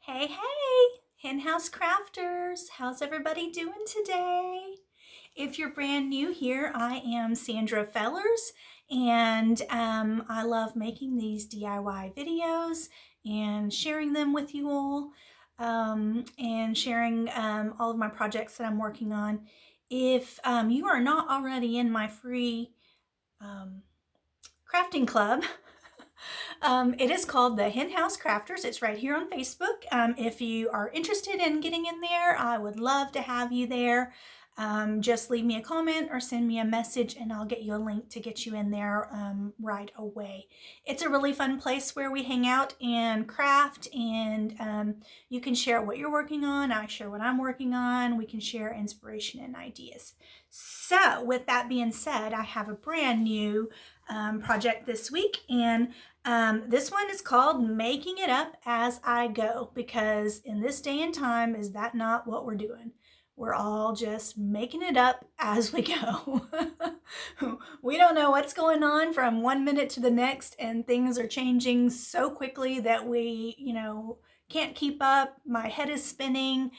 Hey, hey, Henhouse Crafters. How's everybody doing today? If you're brand new here, I am Sandra Fellers, and I love making these DIY videos and sharing them with you all, and sharing all of my projects that I'm working on. If you are not already in my free crafting club, it is called the Henhouse Crafters. It's right here on Facebook. If you are interested in getting in there, I would love to have you there. Just leave me a comment or send me a message and I'll get you a link to get you in there right away. It's a really fun place where we hang out and craft, and you can share what you're working on. I share what I'm working on. We can share inspiration and ideas. So with that being said, I have a brand new project this week, and this one is called Making It Up As I Go, because in this day and time, is that not what we're doing? We're all just making it up as we go. We don't know what's going on from one minute to the next, and things are changing so quickly that we, can't keep up. My head is spinning.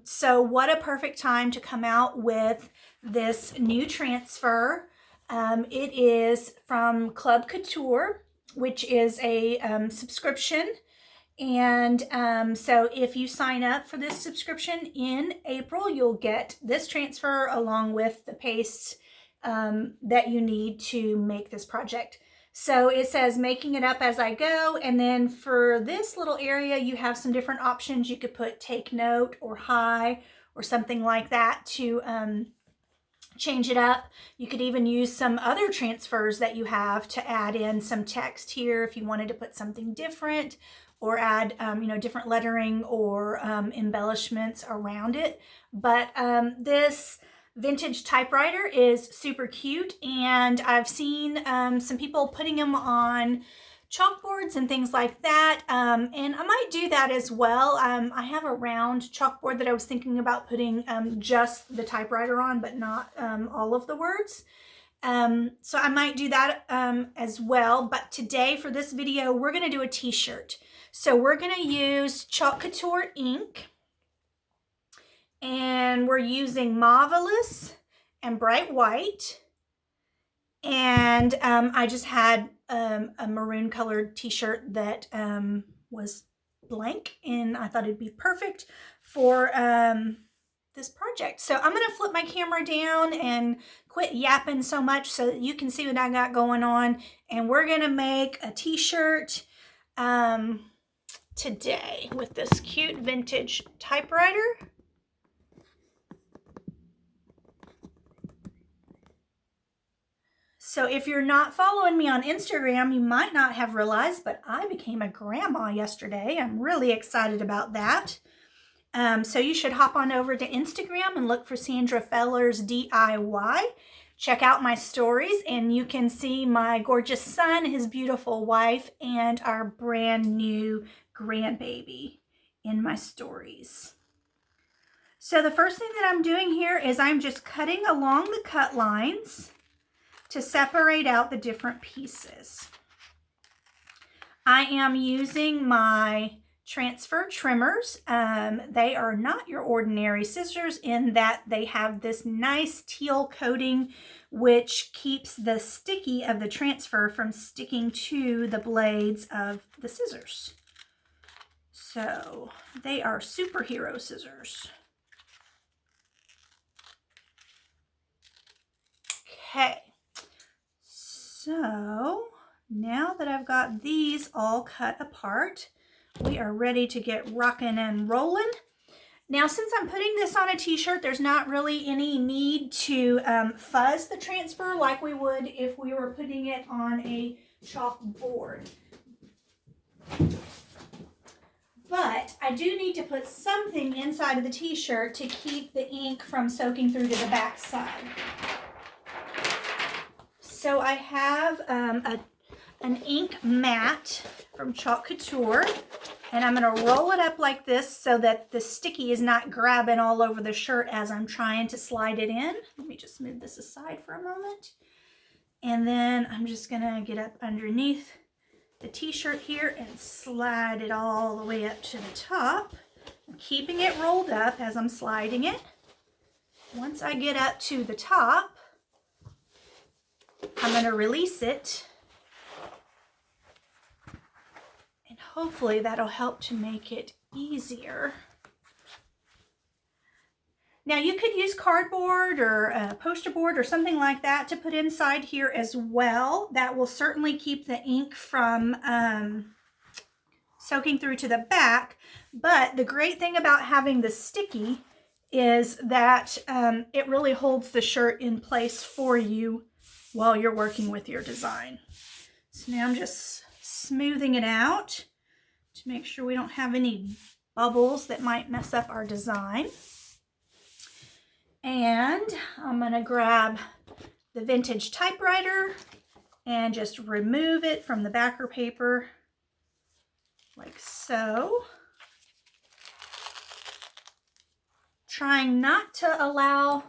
So what a perfect time to come out with this new transfer. It is from Club Couture, which is a subscription. And so if you sign up for this subscription in April, you'll get this transfer along with the paste that you need to make this project. So it says making it up as I go. And then for this little area, you have some different options. You could put take note or hi or something like that to change it up. You could even use some other transfers that you have to add in some text here if you wanted to put something different, or add different lettering or embellishments around it. But this vintage typewriter is super cute, and I've seen some people putting them on chalkboards and things like that, and I might do that as well. I have a round chalkboard that I was thinking about putting just the typewriter on, but not all of the words. So I might do that as well. But today for this video, we're going to do a t-shirt. So we're going to use Chalkology Ink, and we're using Marvelous and Bright White. And I just had a maroon colored t-shirt that was blank, and I thought it'd be perfect for this project. So I'm going to flip my camera down and quit yapping so much so that you can see what I got going on. And we're going to make a t-shirt today with this cute vintage typewriter. So if you're not following me on Instagram, you might not have realized, but I became a grandma yesterday. I'm really excited about that. So you should hop on over to Instagram and look for Sandra Fellers DIY. Check out my stories, and you can see my gorgeous son, his beautiful wife, and our brand new grandbaby in my stories. So the first thing that I'm doing here is I'm just cutting along the cut lines to separate out the different pieces. I am using my transfer trimmers. They are not your ordinary scissors in that they have this nice teal coating, which keeps the sticky of the transfer from sticking to the blades of the scissors. So they are superhero scissors. Okay. So now that I've got these all cut apart, we are ready to get rocking and rolling. Now, since I'm putting this on a t-shirt, there's not really any need to fuzz the transfer like we would if we were putting it on a chalkboard. But I do need to put something inside of the t-shirt to keep the ink from soaking through to the back side. So I have an ink mat from Chalk Couture, and I'm going to roll it up like this so that the sticky is not grabbing all over the shirt as I'm trying to slide it in. Let me just move this aside for a moment. And then I'm just going to get up underneath the t-shirt here and slide it all the way up to the top. I'm keeping it rolled up as I'm sliding it. Once I get up to the top, I'm going to release it. And hopefully that'll help to make it easier. Now you could use cardboard or a poster board or something like that to put inside here as well. That will certainly keep the ink from soaking through to the back. But the great thing about having the sticky is that it really holds the shirt in place for you while you're working with your design. So now I'm just smoothing it out to make sure we don't have any bubbles that might mess up our design. And I'm going to grab the vintage typewriter and just remove it from the backer paper like so. Trying not to allow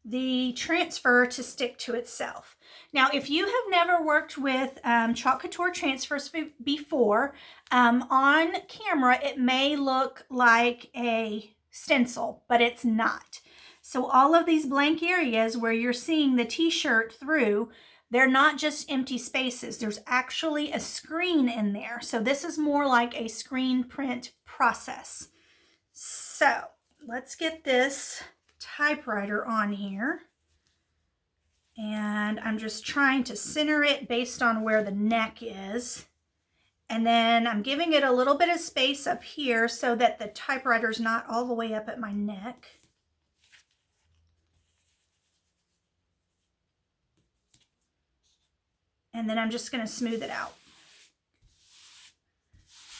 the transfer to stick to itself. Now, if you have never worked with Chalk Couture transfers before, on camera it may look like a stencil, but it's not. So all of these blank areas where you're seeing the t-shirt through, they're not just empty spaces. There's actually a screen in there. So this is more like a screen print process. So let's get this typewriter on here. And I'm just trying to center it based on where the neck is. And then I'm giving it a little bit of space up here so that the typewriter's not all the way up at my neck. And then I'm just going to smooth it out.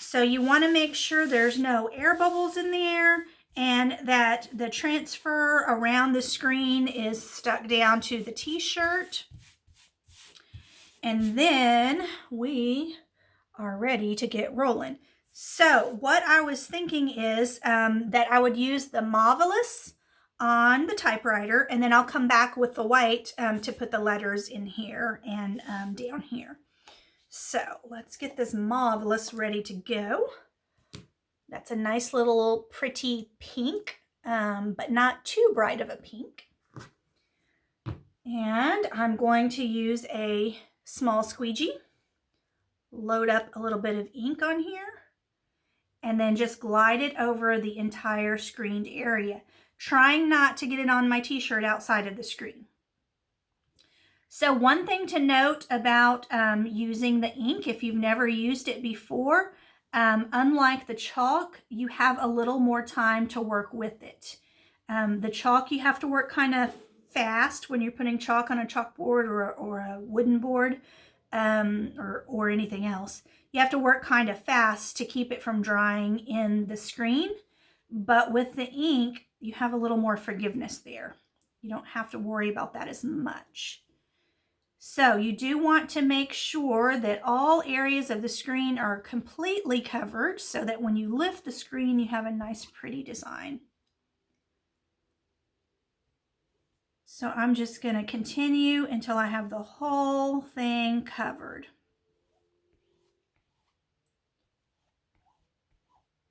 So you want to make sure there's no air bubbles in the air and that the transfer around the screen is stuck down to the t-shirt. And then we are ready to get rolling. So what I was thinking is that I would use the Marvelous on the typewriter, and then I'll come back with the white to put the letters in here and down here. So let's get this Marvelous ready to go. That's a nice little pretty pink, but not too bright of a pink. And I'm going to use a small squeegee, load up a little bit of ink on here, and then just glide it over the entire screened area, trying not to get it on my t-shirt outside of the screen. So one thing to note about using the ink, if you've never used it before, unlike the chalk, you have a little more time to work with it. The chalk, you have to work kind of fast when you're putting chalk on a chalkboard or a wooden board or anything else. You have to work kind of fast to keep it from drying in the screen. But with the ink, you have a little more forgiveness there. You don't have to worry about that as much. So you do want to make sure that all areas of the screen are completely covered so that when you lift the screen, you have a nice pretty design. So I'm just going to continue until I have the whole thing covered.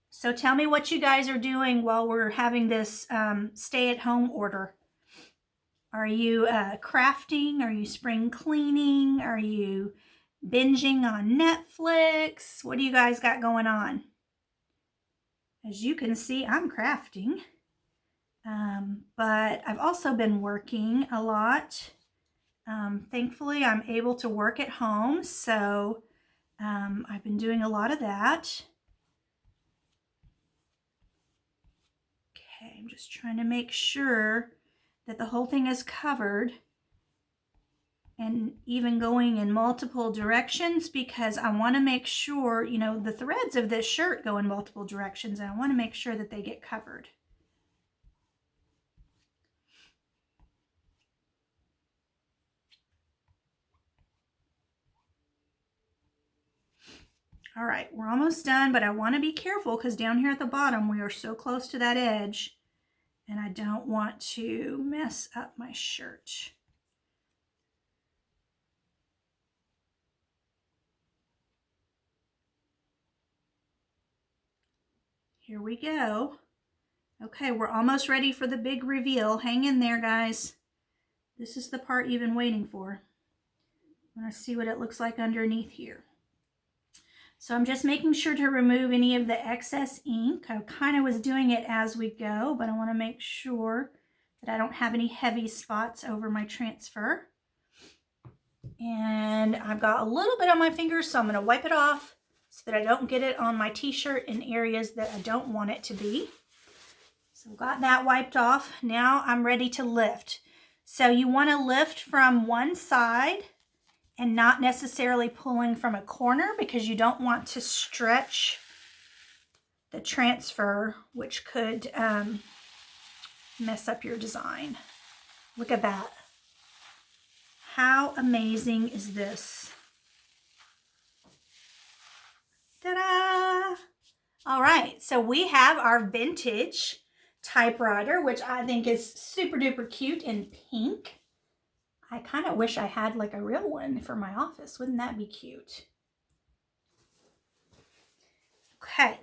So tell me what you guys are doing while we're having this stay-at-home order. Are you crafting? Are you spring cleaning? Are you binging on Netflix? What do you guys got going on? As you can see, I'm crafting. But I've also been working a lot. Thankfully, I'm able to work at home, so I've been doing a lot of that. Okay, I'm just trying to make sure that the whole thing is covered and even going in multiple directions because I want to make sure, you know, the threads of this shirt go in multiple directions and I want to make sure that they get covered. All right, we're almost done, but I want to be careful because down here at the bottom, we are so close to that edge and I don't want to mess up my shirt. Here we go. Okay, we're almost ready for the big reveal. Hang in there, guys. This is the part you've been waiting for. I want to see what it looks like underneath here. So I'm just making sure to remove any of the excess ink. I kind of was doing it as we go, but I want to make sure that I don't have any heavy spots over my transfer. And I've got a little bit on my fingers, so I'm going to wipe it off so that I don't get it on my t-shirt in areas that I don't want it to be. So I've got that wiped off. Now I'm ready to lift. So you want to lift from one side and not necessarily pulling from a corner, because you don't want to stretch the transfer, which could mess up your design. Look at that. How amazing is this? Ta-da! All right, so we have our vintage typewriter, which I think is super duper cute in pink. I kind of wish I had like a real one for my office. Wouldn't that be cute? Okay,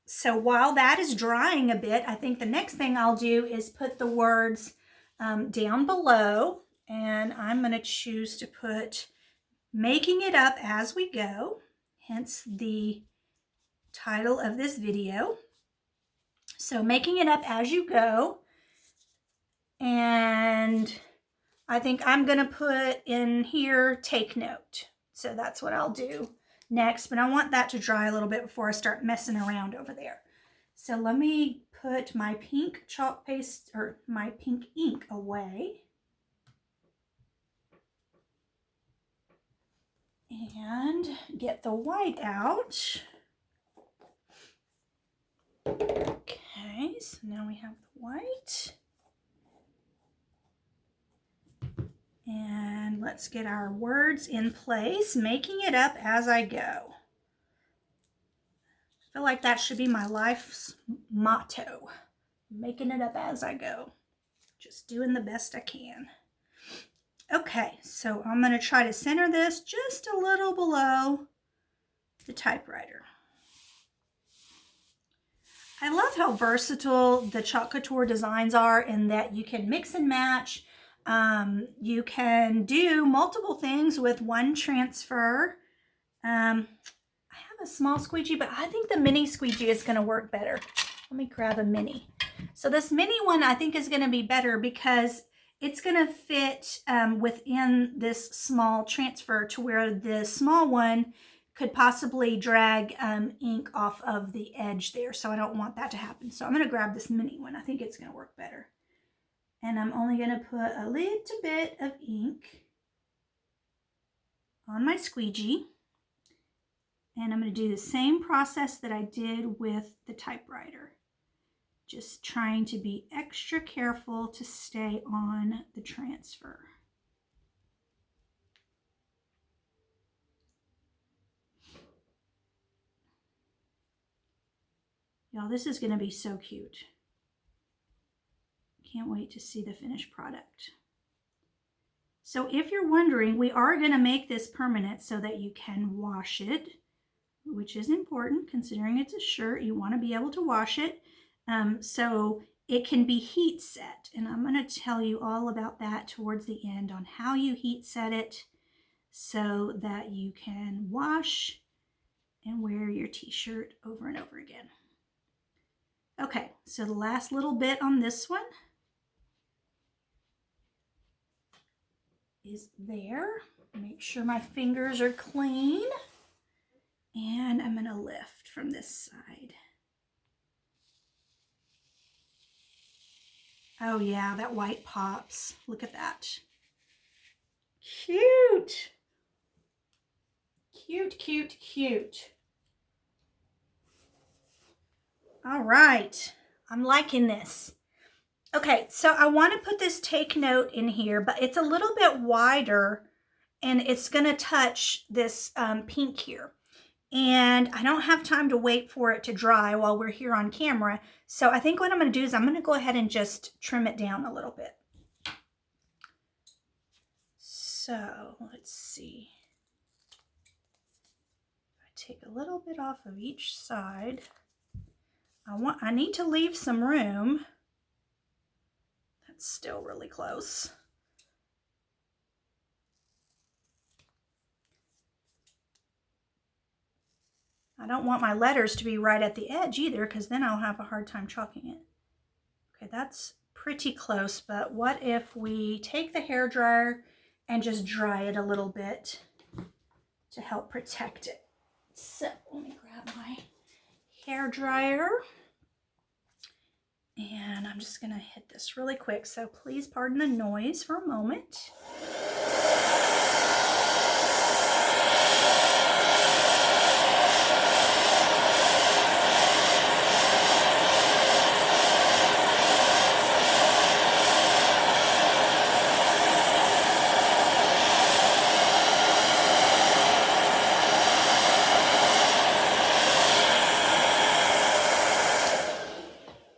so while that is drying a bit, I think the next thing I'll do is put the words down below, and I'm going to choose to put "Making It Up As We Go," hence the title of this video. So making it up as you go, and I think I'm going to put in here "Take Note." So that's what I'll do next, but I want that to dry a little bit before I start messing around over there. So let me put my pink chalk paste, or my pink ink, away. And get the white out. Okay, so now we have the white. And let's get our words in place, making it up as I go. I feel like that should be my life's motto, making it up as I go. Just doing the best I can. Okay, so I'm going to try to center this just a little below the typewriter. I love how versatile the Chalk Couture designs are, in that you can mix and match. You can do multiple things with one transfer. I have a small squeegee, but I think the mini squeegee is going to work better. Let me grab a mini. So this mini one I think is going to be better because it's going to fit within this small transfer, to where the small one could possibly drag ink off of the edge there. So I don't want that to happen. So I'm going to grab this mini one. I think it's going to work better. And I'm only going to put a little bit of ink on my squeegee. And I'm going to do the same process that I did with the typewriter. Just trying to be extra careful to stay on the transfer. Y'all, this is going to be so cute. Can't wait to see the finished product. So if you're wondering, we are going to make this permanent so that you can wash it, which is important considering it's a shirt. You want to be able to wash it. So it can be heat set. And I'm going to tell you all about that towards the end, on how you heat set it so that you can wash and wear your t-shirt over and over again. Okay, so the last little bit on this one is there. Make sure my fingers are clean. And I'm going to lift from this side. Oh yeah, that white pops. Look at that. Cute. Cute, cute, cute. All right, I'm liking this. Okay, so I want to put this "Take Note" in here, but it's a little bit wider, and it's going to touch this pink here. And I don't have time to wait for it to dry while we're here on camera. So I think what I'm going to do is I'm going to go ahead and just trim it down a little bit. So let's see. I take a little bit off of each side. I need to leave some room. That's still really close. I don't want my letters to be right at the edge either, because then I'll have a hard time chalking it. Okay, that's pretty close, but what if we take the hairdryer and just dry it a little bit to help protect it? So let me grab my hairdryer. And I'm just gonna hit this really quick, so please pardon the noise for a moment.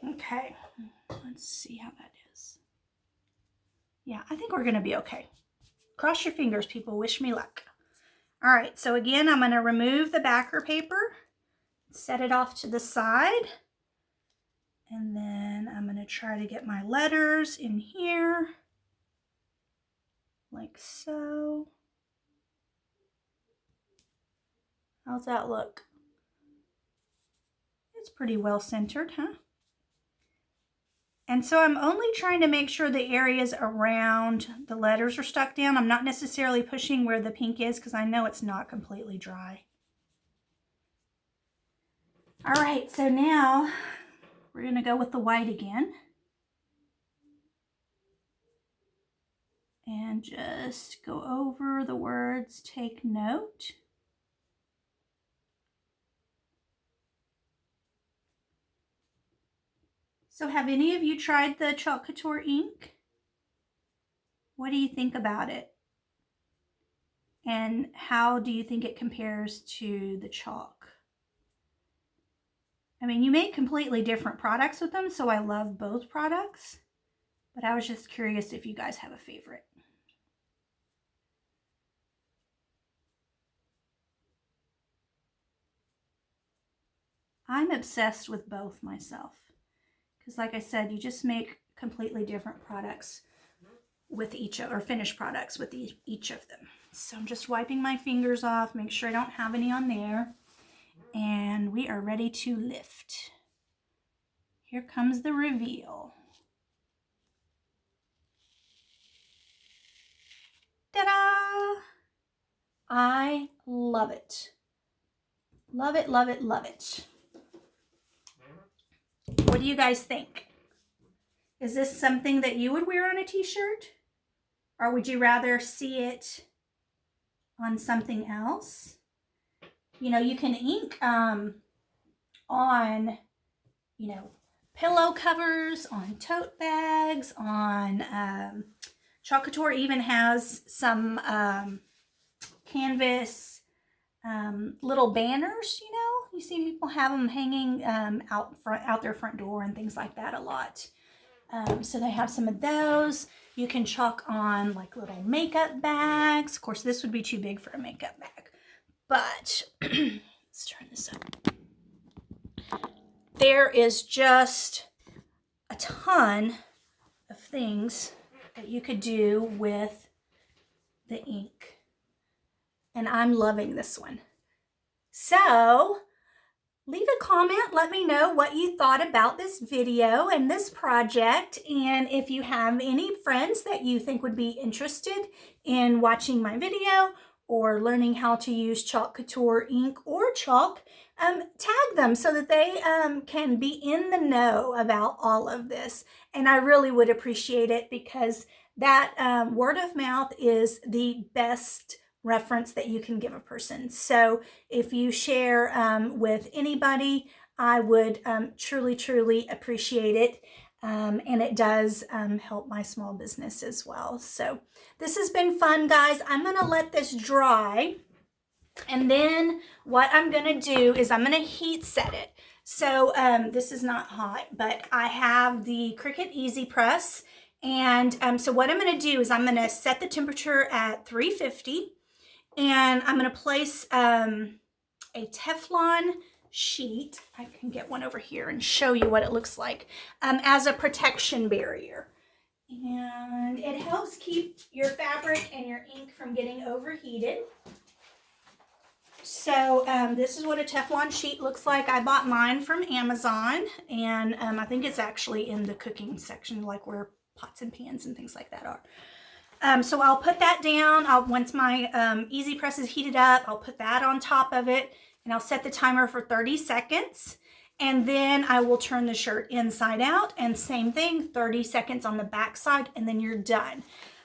Okay, let's see how that is. Yeah, I think we're gonna be okay. Cross your fingers, people. Wish me luck. All right, so again, I'm gonna remove the backer paper, set it off to the side, and then I'm gonna try to get my letters in here, like so. How's that look? It's pretty well centered, huh? And so I'm only trying to make sure the areas around the letters are stuck down. I'm not necessarily pushing where the pink is because I know it's not completely dry. All right, so now we're gonna go with the white again. And just go over the words, take note. So have any of you tried the Couture ink? What do you think about it? And how do you think it compares to the chalk? I mean, you make completely different products with them, so I love both products. But I was just curious if you guys have a favorite. I'm obsessed with both myself. Because like I said, you just make completely different products with each of, or finished products with each of them. So I'm just wiping my fingers off, make sure I don't have any on there. And we are ready to lift. Here comes the reveal. Ta-da! I love it. Love it, love it, love it. What do you guys think? Is this something that you would wear on a t-shirt? Or would you rather see it on something else? You know, you can ink on, you know, pillow covers, on tote bags, on Chalkology even has some canvas little banners, you know. You see people have them hanging out their front door and things like that a lot. So they have some of those. You can chalk on like little makeup bags. Of course, this would be too big for a makeup bag, but let's turn this up. There is just a ton of things that you could do with the ink. And I'm loving this one. So leave a comment, let me know what you thought about this video and this project, and if you have any friends that you think would be interested in watching my video or learning how to use Chalkology ink or chalk, tag them so that they can be in the know about all of this. And I really would appreciate it, because that word of mouth is the best reference that you can give a person. So if you share with anybody, I would truly, truly appreciate it. And it does help my small business as well. So this has been fun, guys. I'm going to let this dry. And then what I'm going to do is I'm going to heat set it. So this is not hot, but I have the Cricut Easy Press. And so what I'm going to do is I'm going to set the temperature at 350. And I'm going to place a Teflon sheet. I can get one over here and show you what it looks like as a protection barrier. And it helps keep your fabric and your ink from getting overheated. So this is what a Teflon sheet looks like. I bought mine from Amazon, and I think it's actually in the cooking section, like where pots and pans and things like that are. So I'll put that down. Once my Easy Press is heated up, I'll put that on top of it, and I'll set the timer for 30 seconds. And then I will turn the shirt inside out, and same thing, 30 seconds on the back side, and then you're done.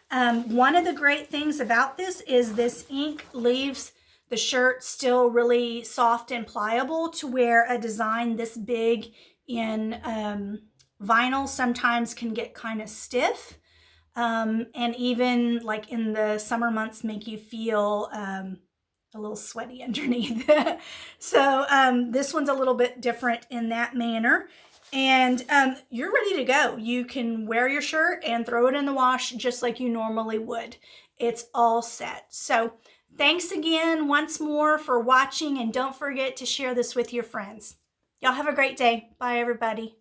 One of the great things about this is this ink leaves the shirt still really soft and pliable, to where a design this big in vinyl sometimes can get kind of stiff. And even like in the summer months make you feel a little sweaty underneath. So this one's a little bit different in that manner. And you're ready to go. You can wear your shirt and throw it in the wash just like you normally would. It's all set. So thanks again once more for watching, and don't forget to share this with your friends. Y'all have a great day. Bye, everybody.